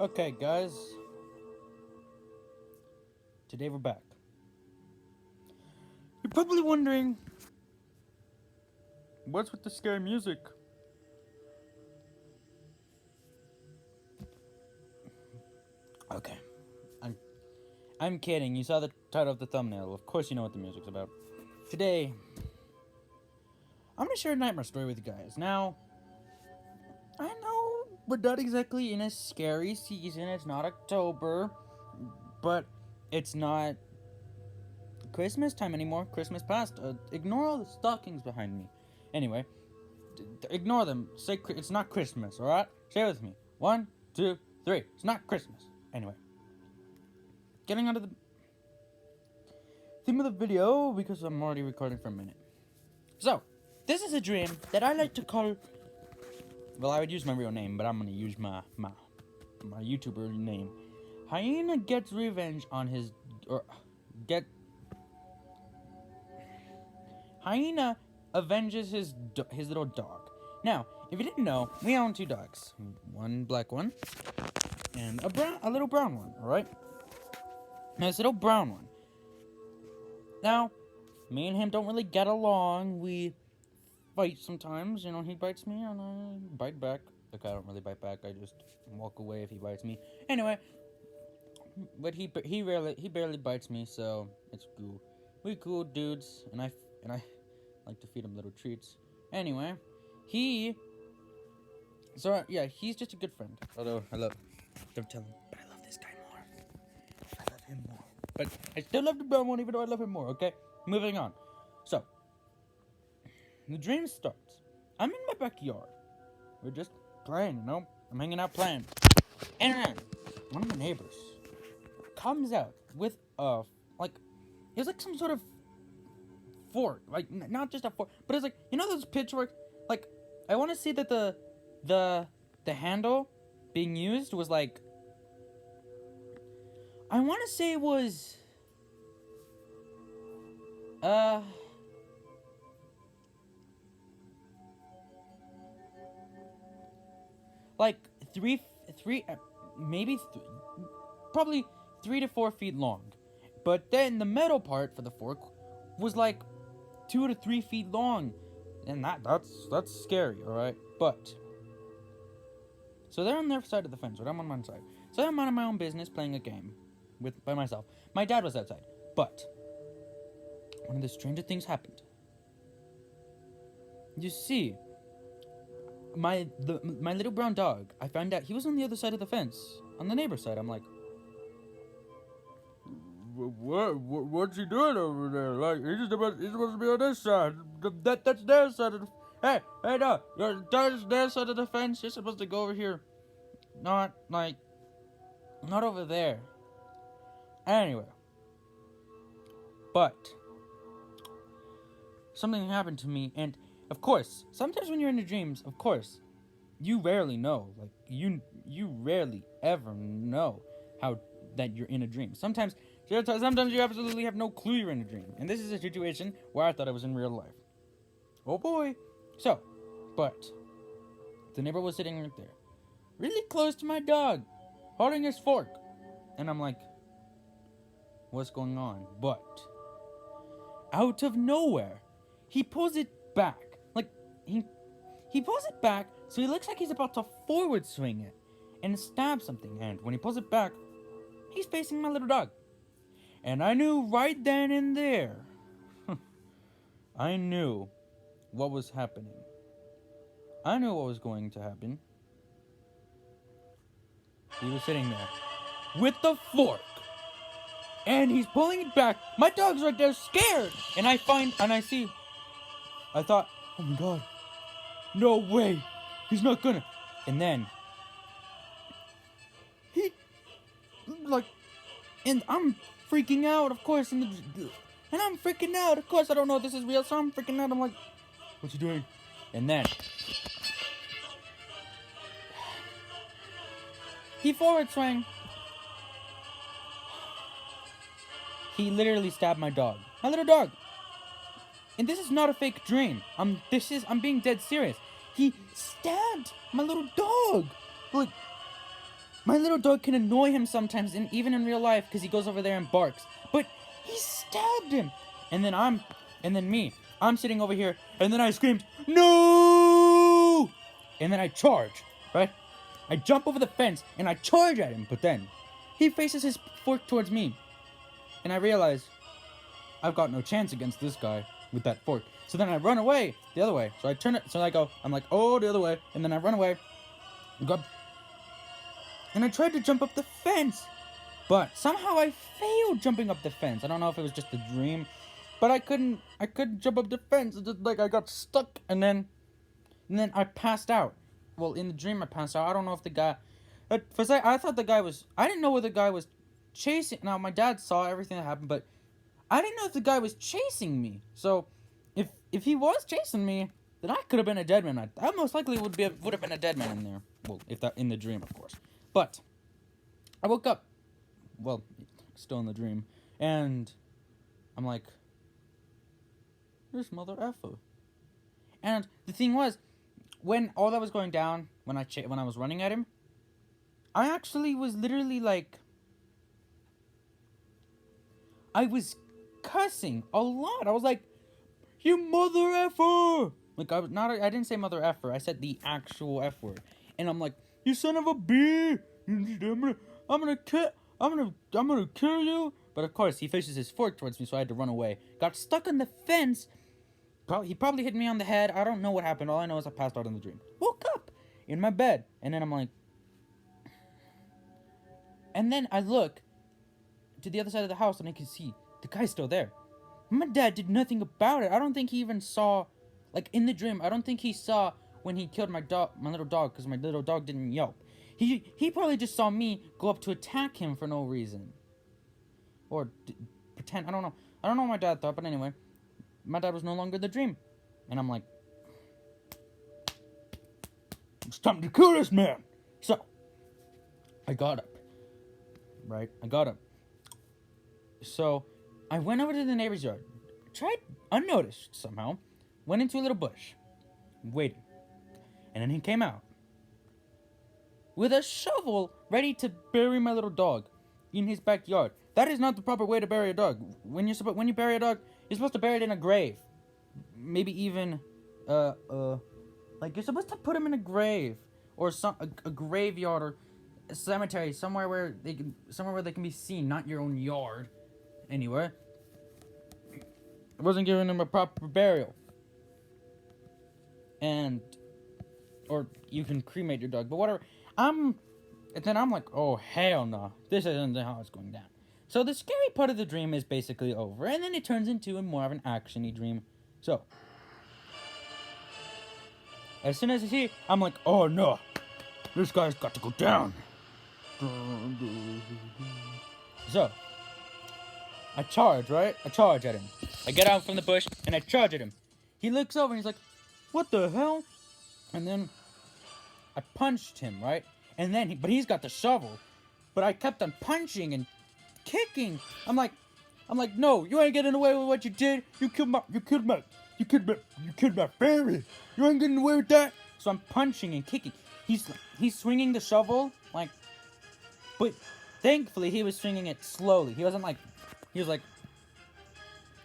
Okay, guys. Today we're back. You're probably wondering, what's with the scary music? Okay. I'm I'm kidding. You saw the title of the thumbnail. Of course you know what the music's about. Today, I'm gonna share a nightmare story with you guys. Now, I know we're not exactly in a scary season. It's not October, but it's not Christmas time anymore. Christmas passed. Ignore all the stockings behind me. Anyway, ignore them. Say it's not Christmas. All right. Say it with me. One, two, three. It's not Christmas. Anyway, getting onto the theme of the video because I'm already recording for a minute. So, this is a dream that I like to call. Well, I would use my real name, but I'm gonna use my YouTuber name. Hyena gets revenge on his or get. Hyena avenges his little dog. Now, if you didn't know, we own two dogs. One black one and a little brown one, alright? Now, this little brown one. Now, me and him don't really get along. We fight sometimes. You know, he bites me and I bite back. Like, I don't really bite back. I just walk away if he bites me. Anyway, but he barely bites me, so it's cool. We cool dudes, and I like to feed him little treats. Anyway, he's just a good friend. Although don't tell him, but I love this guy more. I love him more. But I still love the brown one, even though I love him more. Okay, moving on. So the dream starts. I'm in my backyard. We're just playing, you know. I'm hanging out playing, and then one of the neighbors comes out with it was like some sort of fork, like not just a fork, but it's like, you know, those pitchforks. Like, I want to see that the handle being used was like, I want to say it was uh like three maybe probably 3 to 4 feet long, but then the metal part for the fork was like 2 to 3 feet long, and that's scary, all right. But so they're on their side of the fence, but I'm on my side. So I'm on my own business playing a game by myself. My dad was outside, but one of the stranger things happened. You see, my little brown dog, I found out he was on the other side of the fence, on the neighbor's side. I'm like, what's he doing over there? Like, he's supposed to be on this side. That's their side of the. Hey, no, that's their side of the fence. You're supposed to go over here, not over there. Anyway, but something happened to me, and of course, sometimes when you're in your dreams, of course, you rarely know. Like, you rarely ever know how that you're in a dream. Sometimes you absolutely have no clue you're in a dream. And this is a situation where I thought I was in real life. Oh boy. So, but the neighbor was sitting right there, really close to my dog, holding his fork. And I'm like, what's going on? But out of nowhere, he pulls it back. Like, he pulls it back, so he looks like he's about to forward swing it and stab something. And when he pulls it back, he's facing my little dog. And I knew right then and there, I knew what was happening. I knew what was going to happen. He was sitting there with the fork, and he's pulling it back. My dog's right there, scared. And I see. I thought, oh my god, no way, he's not gonna. And then he, like, and I'm freaking out, of course, and I'm freaking out. Of course, I don't know if this is real, so I'm freaking out. I'm like, what's he doing? And then he forward swing. He literally stabbed my dog, my little dog. And this is not a fake dream. I'm being dead serious. He stabbed my little dog. Like, My little dog can annoy him sometimes, and even in real life, because he goes over there and barks. But he stabbed him. And then me. I'm sitting over here, and then I screamed, "No!" And then I charge, right? I jump over the fence, and I charge at him. But then, he faces his fork towards me. And I realize, I've got no chance against this guy with that fork. So then I run away the other way. So I turn it, so I'm like, oh, the other way. And then I run away. And I tried to jump up the fence. But somehow I failed jumping up the fence. I don't know if it was just a dream. But I couldn't jump up the fence. It's just like I got stuck. And then I passed out. Well, in the dream I passed out. I don't know if the guy... First, I thought the guy was... I didn't know whether the guy was chasing... Now, my dad saw everything that happened, but I didn't know if the guy was chasing me. So, if he was chasing me, then I could have been a dead man. I most likely would have been a dead man in there. Well, if that in the dream, of course. But I woke up. Well, still in the dream, and I'm like, "This mother effer." And the thing was, when all that was going down, when I was running at him, I actually was literally like, I was cussing a lot. I was like, "You mother effer!" Like I didn't say mother effer. I said the actual F word, and I'm like, "You son of a b! I'm gonna kill you!" But of course, he faces his fork towards me, so I had to run away. Got stuck on the fence. He probably hit me on the head. I don't know what happened. All I know is I passed out in the dream. Woke up in my bed, and then I'm like, and then I look to the other side of the house, and I can see the guy's still there. My dad did nothing about it. I don't think he even saw, like in the dream, I don't think he saw when he killed my little dog, because my little dog didn't yelp. He probably just saw me go up to attack him for no reason. Or pretend, I don't know. I don't know what my dad thought, but anyway. My dad was no longer the dream. And I'm like, it's time to kill this man. So, I got up. Right? I got up. So, I went over to the neighbor's yard. Tried unnoticed somehow. Went into a little bush. Waited. And then he came out with a shovel ready to bury my little dog in his backyard. That is not the proper way to bury a dog. When you bury a dog, you're supposed to bury it in a grave. Maybe even like you're supposed to put him in a grave or a graveyard or a cemetery, somewhere where they can be seen, not your own yard. Anyway, I wasn't giving him a proper burial. Or you can cremate your dog, but whatever. And then I'm like, oh hell no, this isn't how it's going down. So the scary part of the dream is basically over, and then it turns into more of an action-y dream. So, as soon as I see it, I'm like, oh no, this guy's got to go down. So, I charge, right? I charge at him. I get out from the bush, and I charge at him. He looks over, and he's like, what the hell? And then I punched him, right? And then, but he's got the shovel. But I kept on punching and kicking. I'm like, no, you ain't getting away with what you did. You killed my family. You ain't getting away with that. So I'm punching and kicking. He's swinging the shovel, like, but thankfully he was swinging it slowly. He was like,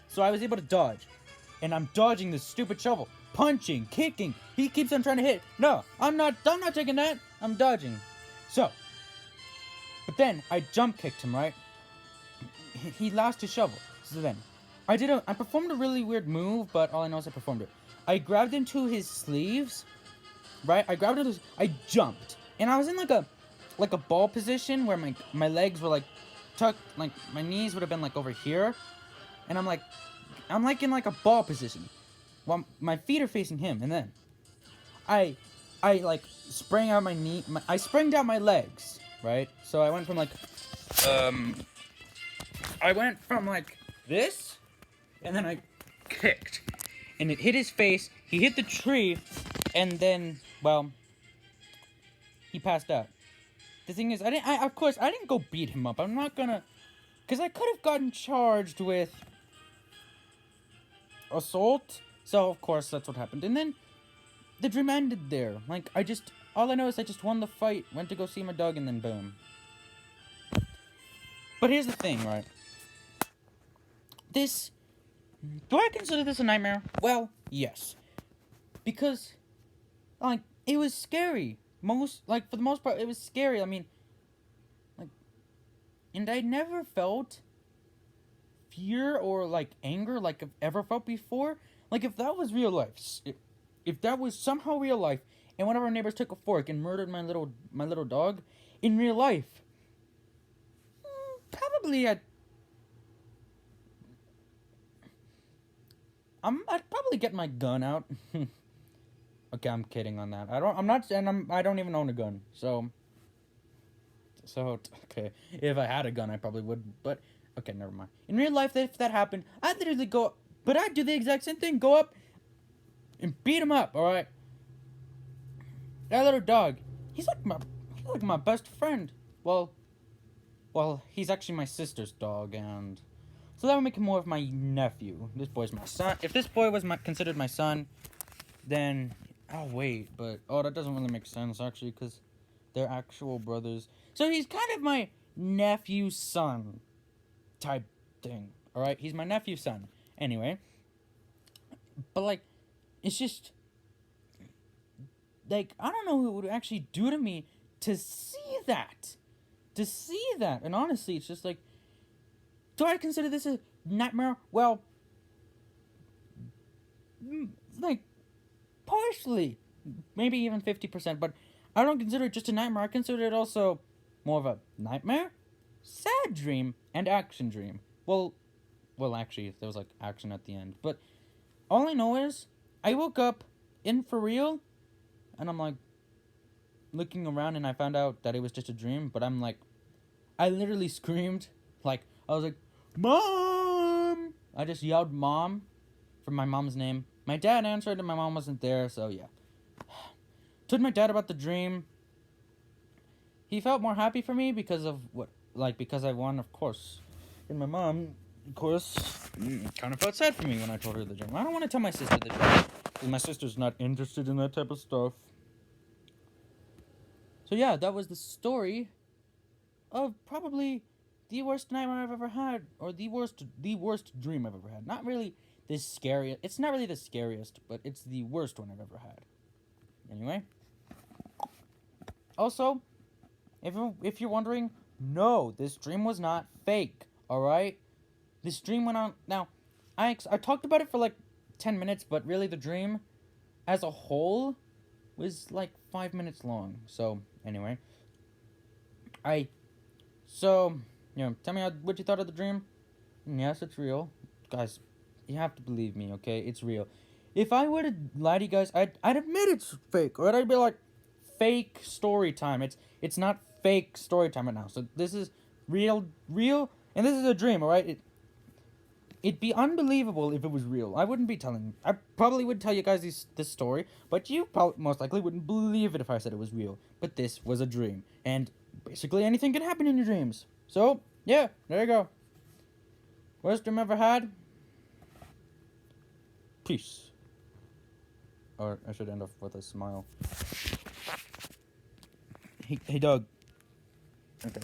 so I was able to dodge, and I'm dodging this stupid shovel, punching, kicking. He keeps on trying to hit. No, I'm not taking that. I'm dodging. So, but then I jump kicked him, right? He lost his shovel. So then, I performed a really weird move, but all I know is I performed it. I grabbed into his sleeves, right? I jumped, and I was in like a ball position where my legs were like tucked, like my knees would have been like over here, and I'm like in like a ball position, while my feet are facing him, and then I like sprang out I sprang down my legs, right? So I went from like this, and then I kicked, and it hit his face. He hit the tree, and then, well, he passed out. The thing is, of course, I didn't go beat him up. I'm not gonna, because I could have gotten charged with assault. So, of course, that's what happened. And then the dream ended there. Like, all I know is I just won the fight, went to go see my dog, and then boom. But here's the thing, right? This... Do I consider this a nightmare? Well, yes. Because, like, it was scary. For the most part, it was scary. I mean, like... And I never felt fear or, like, anger like I've ever felt before. Like, if that was real life... If that was somehow real life, and one of our neighbors took a fork and murdered my little dog, in real life... Probably I'd probably get my gun out. Okay, I'm kidding on that. I don't even own a gun. So okay, if I had a gun, I probably would. But okay, never mind. In real life, if that happened, I'd literally I'd do the exact same thing. Go up and beat him up. All right. That little dog. He's like my best friend. Well, he's actually my sister's dog, and so that would make him more of my nephew. This boy's my son. If this boy was considered my son, then... Oh, wait, but... Oh, that doesn't really make sense, actually, because they're actual brothers. So he's kind of my nephew's son type thing, alright? He's my nephew's son. Anyway. But, like, it's just... Like, I don't know who it would actually do to me to see that. And honestly, it's just like... Do I consider this a nightmare? Well... Like... Partially, maybe even 50%, but I don't consider it just a nightmare. I consider it also more of a nightmare, sad dream, and action dream. Well, actually, there was like action at the end. But all I know is I woke up in for real, and I'm like looking around, and I found out that it was just a dream. But I'm like, I literally screamed, like I was like, "Mom!" I just yelled "Mom" for my mom's name. My dad answered and my mom wasn't there, so yeah. Told my dad about the dream. He felt more happy for me because of because I won, of course. And my mom, of course, kind of felt sad for me when I told her the dream. I don't want to tell my sister the dream, because my sister's not interested in that type of stuff. So yeah, that was the story of probably the worst nightmare I've ever had, or the worst dream I've ever had. Not really the scariest. It's not really the scariest, but it's the worst one I've ever had. Anyway. Also, if you're wondering, no, this dream was not fake. All right, this dream went on. Now, I talked about it for like 10 minutes, but really the dream, as a whole, was like 5 minutes long. So anyway, tell me what you thought of the dream. Yes, it's real, guys. You have to believe me, okay? It's real. If I were to lie to you guys, I'd admit it's fake, or I'd be like, fake story time. It's not fake story time right now. So this is real, and this is a dream, alright? It'd be unbelievable if it was real. I probably would tell you guys this story, but you most likely wouldn't believe it if I said it was real. But this was a dream, and basically anything can happen in your dreams. So, yeah, there you go. Worst dream ever had? Peace. Or I should end off with a smile. Hey, Doug. Okay.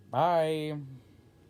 Bye.